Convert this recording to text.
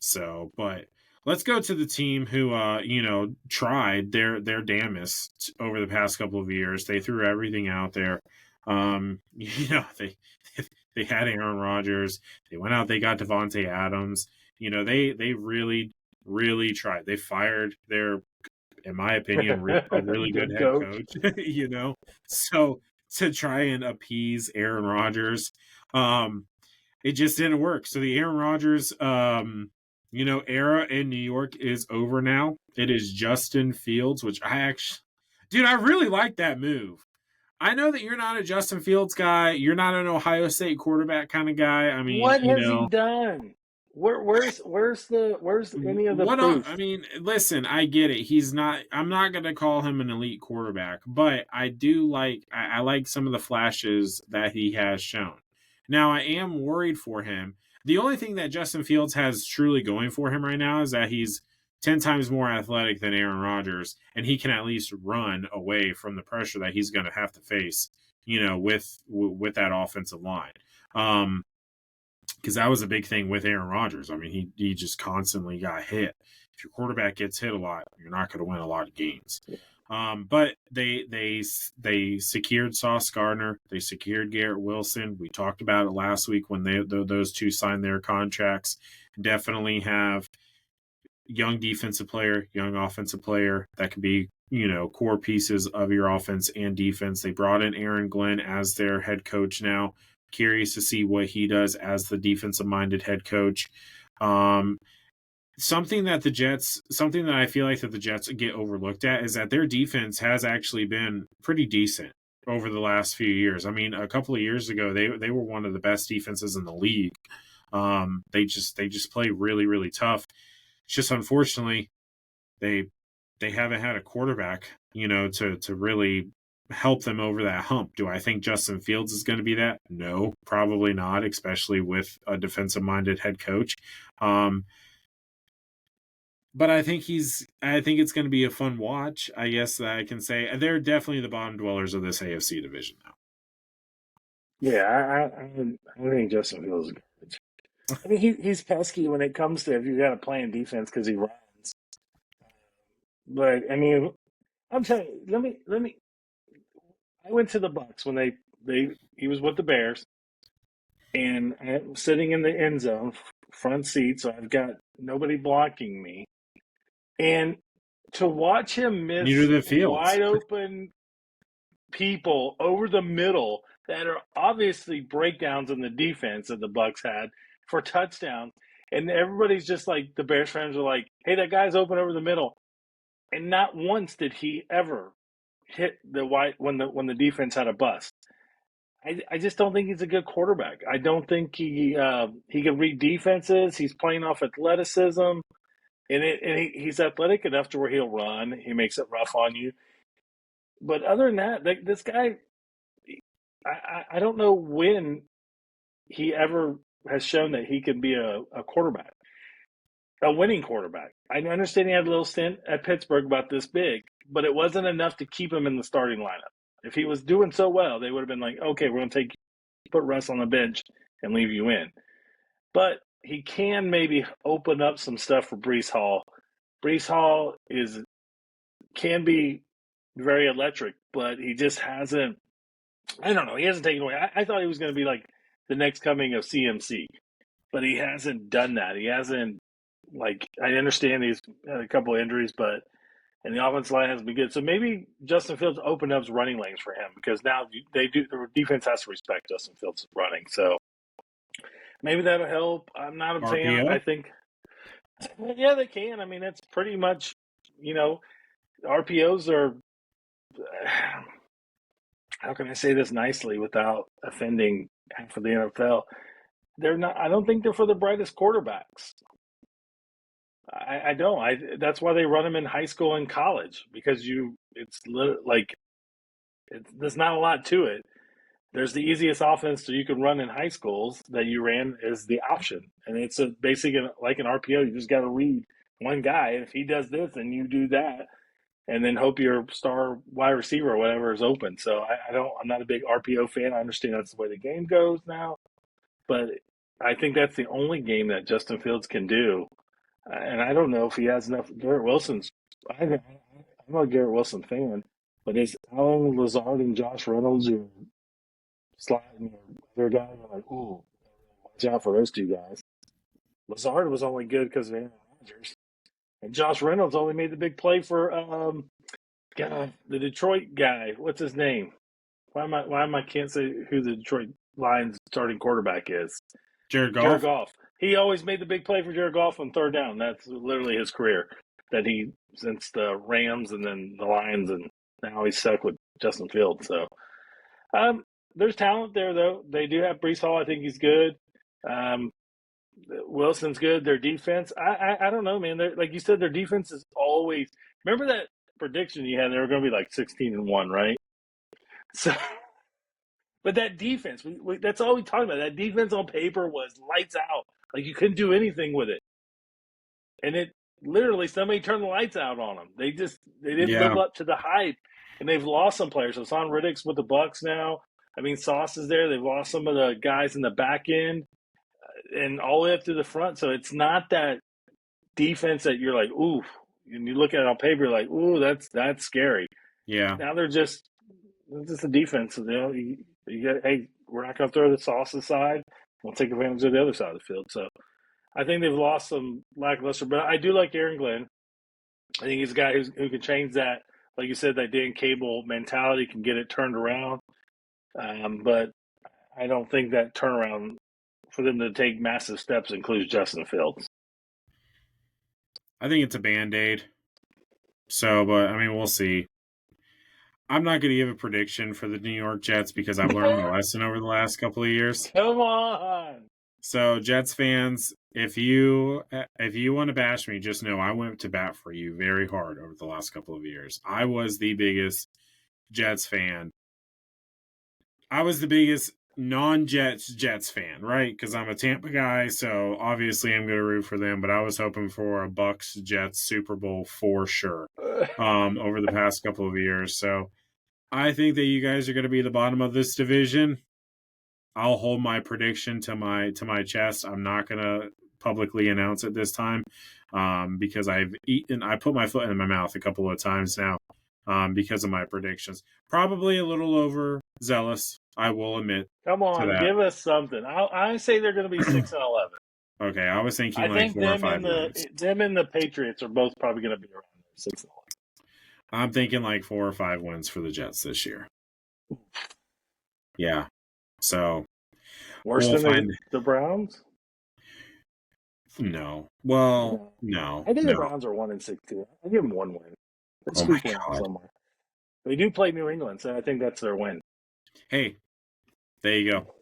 So, but let's go to the team who, tried their damnedest over the past couple of years. They threw everything out there. They had Aaron Rodgers. They went out. They got Devontae Adams. They really really tried. They fired their, in my opinion, a really good Good head coach. coach. So to try and appease Aaron Rodgers, it just didn't work. So the Aaron Rodgers, era in New York is over now. It is Justin Fields, which I really like that move. I know that you're not a Justin Fields guy. You're not an Ohio State quarterback kind of guy. I mean, What has he done? Where's any of the I proof? mean, listen, I get it. I'm not going to call him an elite quarterback, but I like some of the flashes that he has shown. Now, I am worried for him. The only thing that Justin Fields has truly going for him right now is that he's 10 times more athletic than Aaron Rodgers, and he can at least run away from the pressure that he's going to have to face, with that offensive line. Because that was a big thing with Aaron Rodgers. I mean, he just constantly got hit. If your quarterback gets hit a lot, you're not going to win a lot of games. But they secured Sauce Gardner. They secured Garrett Wilson. We talked about it last week when those two signed their contracts. Definitely have young defensive player, young offensive player that could be, core pieces of your offense and defense. They brought in Aaron Glenn as their head coach now. Curious to see what he does as the defensive-minded head coach. Something that I feel like that the Jets get overlooked at is that their defense has actually been pretty decent over the last few years. I mean, a couple of years ago, they were one of the best defenses in the league. They just play really, really tough. It's just unfortunately they haven't had a quarterback, to really help them over that hump. Do I think Justin Fields is going to be that? No, probably not, especially with a defensive-minded head coach. But I think it's going to be a fun watch, I guess that I can say. They're definitely the bottom dwellers of this AFC division now. Yeah, I think Justin Fields is garbage. I mean, he's pesky when it comes to if you got to play in defense because he runs. But I mean, I'm telling you, let me. I went to the Bucks when he was with the Bears, and I'm sitting in the end zone, front seat, so I've got nobody blocking me, and to watch him Neither miss the Fields. wide open people over the middle that are obviously breakdowns in the defense that the Bucks had for touchdowns, and everybody's just like the Bears fans are like, "Hey, that guy's open over the middle," and not once did he ever hit the white when the defense had a bust. I just don't think he's a good quarterback. I don't think he can read defenses. He's playing off athleticism, and he's athletic enough to where he'll run. He makes it rough on you. But other than that, this guy, I don't know when he ever has shown that he can be a quarterback, a winning quarterback. I understand he had a little stint at Pittsburgh about this big, but it wasn't enough to keep him in the starting lineup. If he was doing so well, they would have been like, okay, we're going to put Russ on the bench and leave you in. But he can maybe open up some stuff for Breece Hall. Breece Hall can be very electric, but he just hasn't. I don't know. He hasn't taken away. I thought he was going to be like the next coming of CMC, but he hasn't done that. He hasn't. Like, I understand he's had a couple of injuries, and the offensive line hasn't been good. So maybe Justin Fields opened up running lanes for him because now the defense has to respect Justin Fields running. So maybe that'll help. I'm not a fan. RPO? I think, yeah, they can. I mean, it's pretty much, RPOs are. How can I say this nicely without offending half of the NFL? They're not. I don't think they're for the brightest quarterbacks. I don't. That's why they run them in high school and college because there's not a lot to it. There's the easiest offense that you can run in high schools that you ran is the option, and it's basically like an RPO. You just got to read one guy, and if he does this, then you do that, and then hope your star wide receiver or whatever is open. So I'm not a big RPO fan. I understand that's the way the game goes now, but I think that's the only game that Justin Fields can do And I don't know if he has enough. Garrett Wilson's. I'm not a Garrett Wilson fan, but is Alan Lazard and Josh Reynolds your sliding your other guy? You're like, ooh, watch out for those two guys. Lazard was only good because of Aaron Rodgers, and Josh Reynolds only made the big play for God, the Detroit guy. What's his name? Why am I can't say who the Detroit Lions starting quarterback is? Jared Jared Goff. Goff. He always made the big play for Jared Goff on third down. That's literally his career. That he since the Rams and then the Lions, and now he's stuck with Justin Fields. So there's talent there, though. They do have Brees Hall. I think he's good. Wilson's good. Their defense, I don't know, man. Like you said, their defense is always. Remember that prediction you had? They were going to be like 16-1, right? So, but that defense, that's all we talked about. That defense on paper was lights out. Like you couldn't do anything with it, and it literally somebody turned the lights out on them. They didn't live up to the hype, and they've lost some players. So Son Riddick's with the Bucks now. I mean, Sauce is there. They've lost some of the guys in the back end and all the way up to the front. So it's not that defense that you're like, ooh, and you look at it on paper, you're like, ooh, that's scary. Yeah. Now they're just a defense. You know, you get, hey, we're not going to throw the Sauce aside. We'll take advantage of the other side of the field. So I think they've lost some lackluster, but I do like Aaron Glenn. I think he's a guy who can change that. Like you said, that Dan Cable mentality can get it turned around. But I don't think that turnaround for them to take massive steps includes Justin Fields. I think it's a Band-Aid. So, but I mean, we'll see. I'm not going to give a prediction for the New York Jets because I've learned my lesson over the last couple of years. Come on. So, Jets fans, if you want to bash me, just know I went to bat for you very hard over the last couple of years. I was the biggest Jets fan. I was the biggest non-Jets fan, right? Because I'm a Tampa guy, so obviously I'm going to root for them. But I was hoping for a Bucks-Jets Super Bowl for sure over the past couple of years. So I think that you guys are going to be the bottom of this division. I'll hold my prediction to my chest. I'm not going to publicly announce it this time because I put my foot in my mouth a couple of times now because of my predictions. Probably a little overzealous, I will admit. Come on, give us something. I say they're going to be 6-11. Okay, I was thinking I think 4 or 5 wins. Them and the Patriots are both probably going to be around 6-11. I'm thinking 4 or 5 wins for the Jets this year. Yeah. So worse than the Browns? No. Well, no. I think the Browns are 1-6 too. I give them one win. Oh my God. Somewhere. They do play New England, so I think that's their win. Hey, there you go.